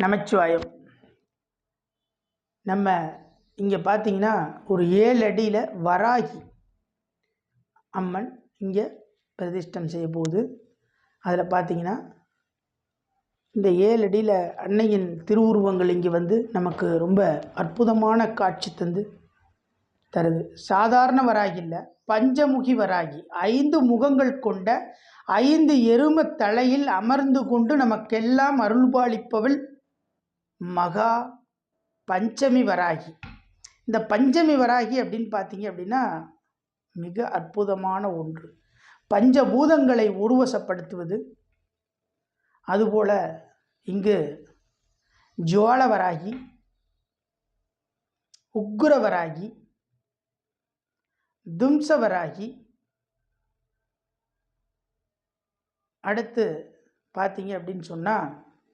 நமச்சிவாயம். நம்ம இங்கே பார்த்தீங்கன்னா ஒரு 7 அடியில் வராகி அம்மன் இங்கே பிரதிஷ்டம் செய்ய போகுது. அதில் பார்த்தீங்கன்னா இந்த 7 அடியில் அன்னையின் திருவுருவங்கள் இங்கே வந்து நமக்கு ரொம்ப அற்புதமான காட்சி தருது. சாதாரண வராகி இல்லை, பஞ்சமுகி வராகி. 5 முகங்கள் கொண்ட 5 எரும தலையில் அமர்ந்து கொண்டு நமக்கெல்லாம் அருள்பாலிப்பவள் மகா பஞ்சமி வராகி. இந்த பஞ்சமி வராகி அப்படின்னு பார்த்தீங்க அப்படின்னா மிக அற்புதமான ஒன்று. பஞ்சபூதங்களை உருவசப்படுத்துவது. அதுபோல இங்கு ஜுவால வராகி, உக்ர வராகி, தும்ச வராகி, அடுத்து பார்த்தீங்க அப்படின்னு சொன்னால்